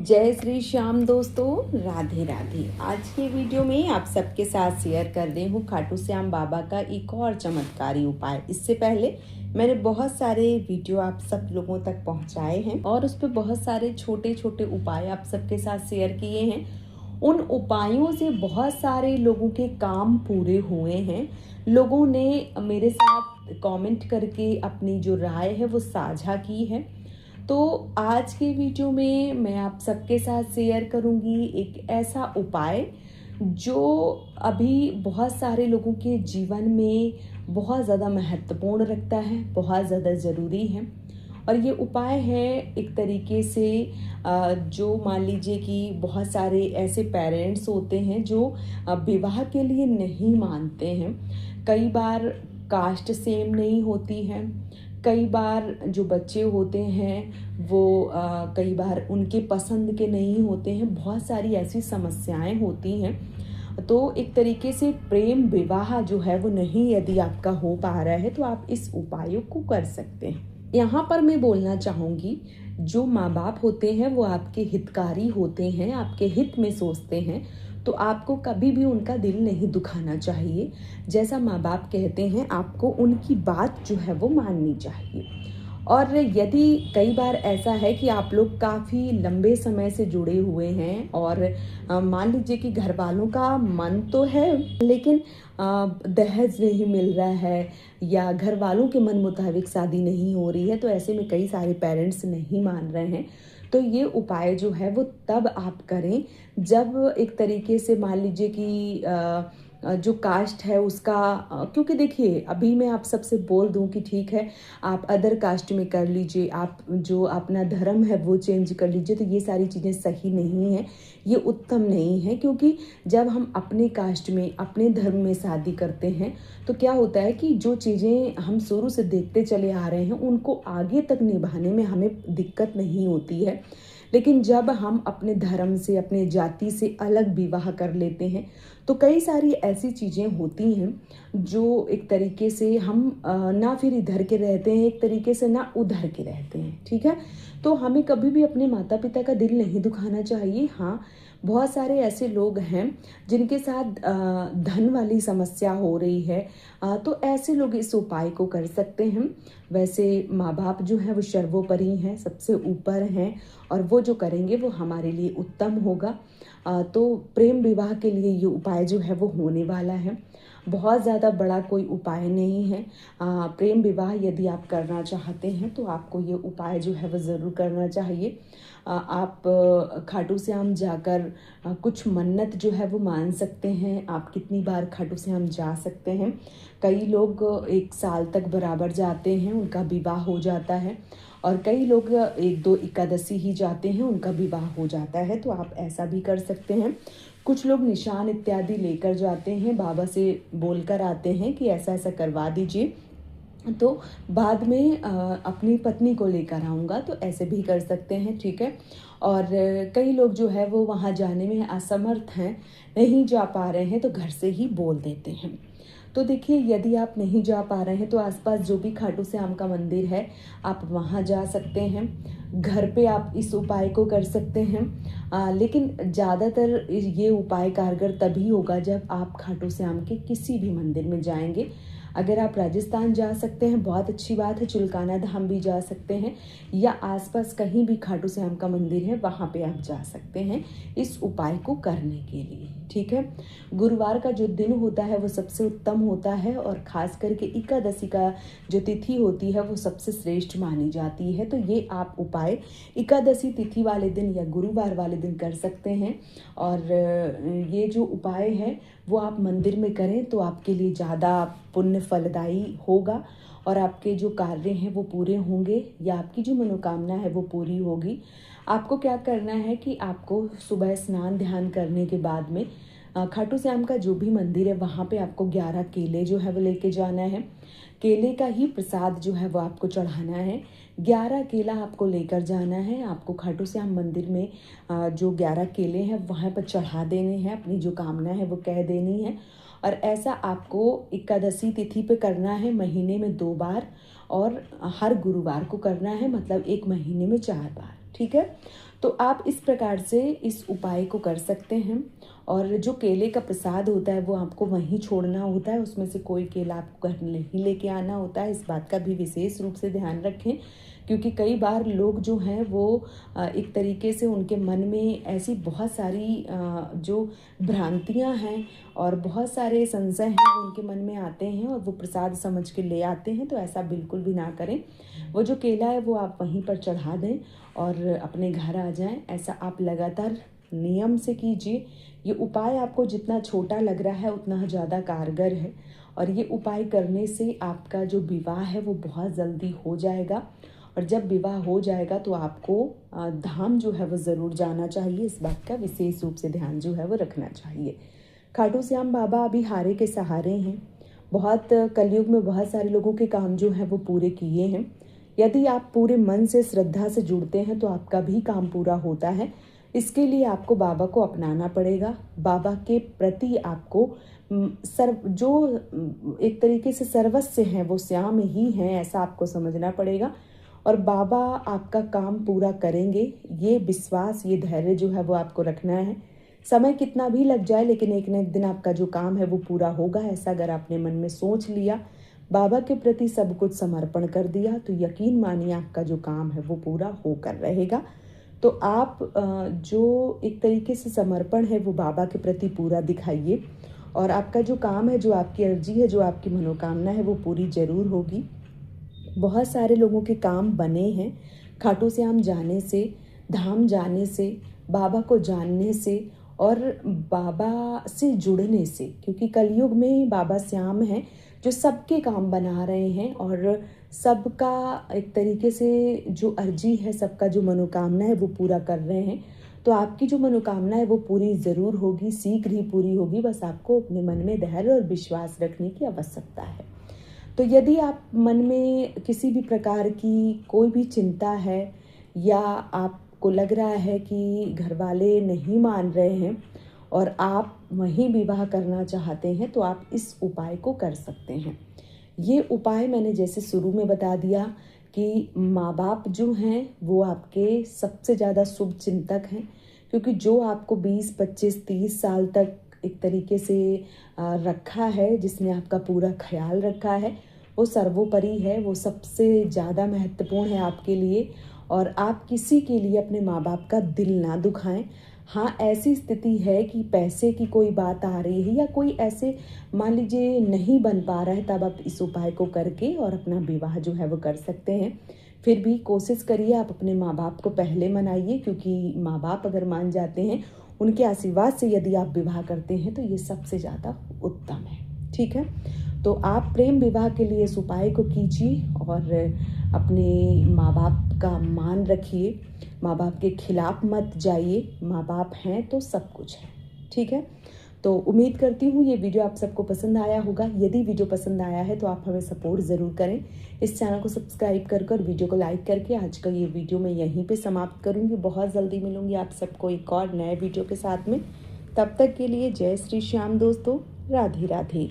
जय श्री श्याम दोस्तों, राधे राधे। आज के वीडियो में आप सबके साथ शेयर कर रही हूँ खाटू श्याम बाबा का एक और चमत्कारी उपाय। इससे पहले मैंने बहुत सारे वीडियो आप सब लोगों तक पहुँचाए हैं और उस पर बहुत सारे छोटे छोटे उपाय आप सबके साथ शेयर किए हैं। उन उपायों से बहुत सारे लोगों के काम पूरे हुए हैं। लोगों ने मेरे साथ कमेंट करके अपनी जो राय है वो साझा की है। तो आज के वीडियो में मैं आप सबके साथ शेयर करूंगी एक ऐसा उपाय जो अभी बहुत सारे लोगों के जीवन में बहुत ज़्यादा महत्वपूर्ण रखता है, बहुत ज़्यादा ज़रूरी है। और ये उपाय है एक तरीके से जो मान लीजिए कि बहुत सारे ऐसे पेरेंट्स होते हैं जो विवाह के लिए नहीं मानते हैं। कई बार कास्ट सेम नहीं होती है, कई बार जो बच्चे होते हैं वो कई बार उनके पसंद के नहीं होते हैं। बहुत सारी ऐसी समस्याएं होती हैं। तो एक तरीके से प्रेम विवाह जो है वो नहीं यदि आपका हो पा रहा है तो आप इस उपायों को कर सकते हैं। यहाँ पर मैं बोलना चाहूँगी, जो माँ बाप होते हैं वो आपके हितकारी होते हैं, आपके हित में सोचते हैं। तो आपको कभी भी उनका दिल नहीं दुखाना चाहिए। जैसा माँ बाप कहते हैं आपको उनकी बात जो है वो माननी चाहिए। और यदि कई बार ऐसा है कि आप लोग काफ़ी लंबे समय से जुड़े हुए हैं और मान लीजिए कि घर वालों का मन तो है लेकिन दहेज नहीं मिल रहा है या घर वालों के मन मुताबिक शादी नहीं हो रही है, तो ऐसे में कई सारे पेरेंट्स नहीं मान रहे हैं। तो ये उपाय जो है वो तब आप करें जब एक तरीके से मान लीजिए कि जो कास्ट है उसका क्योंकि देखिए अभी मैं आप सबसे बोल दूं कि ठीक है आप अदर कास्ट में कर लीजिए, आप जो अपना धर्म है वो चेंज कर लीजिए, तो ये सारी चीज़ें सही नहीं है, ये उत्तम नहीं है। क्योंकि जब हम अपने कास्ट में अपने धर्म में शादी करते हैं तो क्या होता है कि जो चीज़ें हम शुरू से देखते चले आ रहे हैं उनको आगे तक निभाने में हमें दिक्कत नहीं होती है। लेकिन जब हम अपने धर्म से अपने जाति से अलग विवाह कर लेते हैं तो कई सारी ऐसी चीज़ें होती हैं जो एक तरीके से हम ना फिर इधर के रहते हैं, एक तरीके से ना उधर के रहते हैं। ठीक है, तो हमें कभी भी अपने माता पिता का दिल नहीं दुखाना चाहिए। हाँ, बहुत सारे ऐसे लोग हैं जिनके साथ धन वाली समस्या हो रही है, तो ऐसे लोग इस उपाय को कर सकते हैं। वैसे माँ बाप जो हैं वो सर्वोपरि हैं, सबसे ऊपर हैं और वो जो करेंगे वो हमारे लिए उत्तम होगा। तो प्रेम विवाह के लिए ये उपाय जो है वो होने वाला है। बहुत ज़्यादा बड़ा कोई उपाय नहीं है। प्रेम विवाह यदि आप करना चाहते हैं तो आपको ये उपाय जो है वो ज़रूर करना चाहिए। आप खाटू श्याम जाकर कुछ मन्नत जो है वो मान सकते हैं। आप कितनी बार खाटू श्याम जा सकते हैं। कई लोग 1 साल तक बराबर जाते हैं, उनका विवाह हो जाता है। और कई लोग 1-2 एकादशी ही जाते हैं, उनका विवाह हो जाता है। तो आप ऐसा भी कर सकते हैं। कुछ लोग निशान इत्यादि लेकर जाते हैं, बाबा से बोलकर आते हैं कि ऐसा ऐसा करवा दीजिए, तो बाद में अपनी पत्नी को लेकर आऊँगा, तो ऐसे भी कर सकते हैं। ठीक है, और कई लोग जो है वो वहाँ जाने में असमर्थ हैं, नहीं जा पा रहे हैं, तो घर से ही बोल देते हैं। तो देखिए यदि आप नहीं जा पा रहे हैं तो आसपास जो भी खाटू श्याम का मंदिर है आप वहाँ जा सकते हैं। घर पे आप इस उपाय को कर सकते हैं। लेकिन ज़्यादातर ये उपाय कारगर तभी होगा जब आप खाटू श्याम के किसी भी मंदिर में जाएंगे। अगर आप राजस्थान जा सकते हैं बहुत अच्छी बात है, चिल्काना धाम भी जा सकते हैं या आसपास कहीं भी खाटू श्याम का मंदिर है वहाँ पे आप जा सकते हैं इस उपाय को करने के लिए। ठीक है, गुरुवार का जो दिन होता है वो सबसे उत्तम होता है और ख़ास करके एकादशी का जो तिथि होती है वो सबसे श्रेष्ठ मानी जाती है। तो ये आप उपाय एकादशी तिथि वाले दिन या गुरुवार वाले दिन कर सकते हैं। और ये जो उपाय है वो आप मंदिर में करें तो आपके लिए ज़्यादा पुण्य फलदायी होगा और आपके जो कार्य हैं वो पूरे होंगे या आपकी जो मनोकामना है वो पूरी होगी। आपको क्या करना है कि आपको सुबह स्नान ध्यान करने के बाद में खाटू श्याम का जो भी मंदिर है वहाँ पे आपको 11 केले जो है वो लेके जाना है। केले का ही प्रसाद जो है वो आपको चढ़ाना है। 11 केला आपको लेकर जाना है। आपको खाटू श्याम मंदिर में जो 11 केले हैं वहाँ पर चढ़ा देने हैं, अपनी जो कामना है वो कह देनी है। और ऐसा आपको एकादशी तिथि पे करना है, महीने में 2 बार और हर गुरुवार को करना है, मतलब 1 महीने में 4 बार। ठीक है, तो आप इस प्रकार से इस उपाय को कर सकते हैं। और जो केले का प्रसाद होता है वो आपको वहीं छोड़ना होता है, उसमें से कोई केला आपको घर नहीं लेके आना होता है। इस बात का भी विशेष रूप से ध्यान रखें, क्योंकि कई बार लोग जो हैं वो एक तरीके से उनके मन में ऐसी बहुत सारी जो भ्रांतियां हैं और बहुत सारे संशय हैं वो उनके मन में आते हैं और वो प्रसाद समझ के ले आते हैं। तो ऐसा बिल्कुल भी ना करें। वो जो केला है वो आप वहीं पर चढ़ा दें और अपने घर आ जाएं। ऐसा आप लगातार नियम से कीजिए। ये उपाय आपको जितना छोटा लग रहा है उतना ज़्यादा कारगर है, और ये उपाय करने से आपका जो विवाह है वो बहुत जल्दी हो जाएगा। और जब विवाह हो जाएगा तो आपको धाम जो है वो ज़रूर जाना चाहिए। इस बात का विशेष रूप से ध्यान जो है वो रखना चाहिए। खाटू श्याम बाबा अभी हारे के सहारे हैं। बहुत कलयुग में बहुत सारे लोगों के काम जो हैं वो पूरे किए हैं। यदि आप पूरे मन से श्रद्धा से जुड़ते हैं तो आपका भी काम पूरा होता है। इसके लिए आपको बाबा को अपनाना पड़ेगा। बाबा के प्रति आपको एक तरीके से सर्वस्व हैं वो श्याम ही हैं, ऐसा आपको समझना पड़ेगा। और बाबा आपका काम पूरा करेंगे, ये विश्वास, ये धैर्य जो है वो आपको रखना है। समय कितना भी लग जाए लेकिन एक न एक दिन आपका जो काम है वो पूरा होगा। ऐसा अगर आपने मन में सोच लिया, बाबा के प्रति सब कुछ समर्पण कर दिया, तो यकीन मानिए आपका जो काम है वो पूरा होकर रहेगा। तो आप जो एक तरीके से समर्पण है वो बाबा के प्रति पूरा दिखाइए, और आपका जो काम है, जो आपकी अर्जी है, जो आपकी मनोकामना है वो पूरी जरूर होगी। बहुत सारे लोगों के काम बने हैं खाटू श्याम जाने से, धाम जाने से, बाबा को जानने से और बाबा से जुड़ने से। क्योंकि कलयुग में बाबा श्याम हैं जो सबके काम बना रहे हैं और सबका एक तरीके से जो अर्जी है, सबका जो मनोकामना है वो पूरा कर रहे हैं। तो आपकी जो मनोकामना है वो पूरी ज़रूर होगी, शीघ्र ही पूरी होगी। बस आपको अपने मन में धैर्य और विश्वास रखने की आवश्यकता है। तो यदि आप मन में किसी भी प्रकार की कोई भी चिंता है, या आपको लग रहा है कि घर वाले नहीं मान रहे हैं और आप वहीं विवाह करना चाहते हैं, तो आप इस उपाय को कर सकते हैं। ये उपाय मैंने जैसे शुरू में बता दिया कि माँ बाप जो हैं वो आपके सबसे ज़्यादा शुभ चिंतक हैं, क्योंकि जो आपको 20, 25, 30 साल तक एक तरीके से रखा है, जिसने आपका पूरा ख्याल रखा है, वो सर्वोपरि है, वो सबसे ज़्यादा महत्वपूर्ण है आपके लिए। और आप किसी के लिए अपने माँ बाप का दिल ना दुखाएं। हाँ, ऐसी स्थिति है कि पैसे की कोई बात आ रही है या कोई ऐसे मान लीजिए नहीं बन पा रहा है, तब आप इस उपाय को करके और अपना विवाह जो है वो कर सकते हैं। फिर भी कोशिश करिए आप अपने माँ बाप को पहले मनाइए, क्योंकि माँ बाप अगर मान जाते हैं, उनके आशीर्वाद से यदि आप विवाह करते हैं तो ये सबसे ज़्यादा उत्तम है। ठीक है, तो आप प्रेम विवाह के लिए इस उपाय को कीजिए और अपने माँ बाप का मान रखिए। माँ बाप के खिलाफ मत जाइए, माँ बाप हैं तो सब कुछ है। ठीक है, तो उम्मीद करती हूँ ये वीडियो आप सबको पसंद आया होगा। यदि वीडियो पसंद आया है तो आप हमें सपोर्ट ज़रूर करें। इस चैनल को सब्सक्राइब कर वीडियो को लाइक करके आज का ये वीडियो मैं यहीं पे समाप्त करूँगी। बहुत जल्दी मिलूँगी आप सबको एक और नए वीडियो के साथ में। तब तक के लिए जय श्री श्याम दोस्तों, राधे राधे।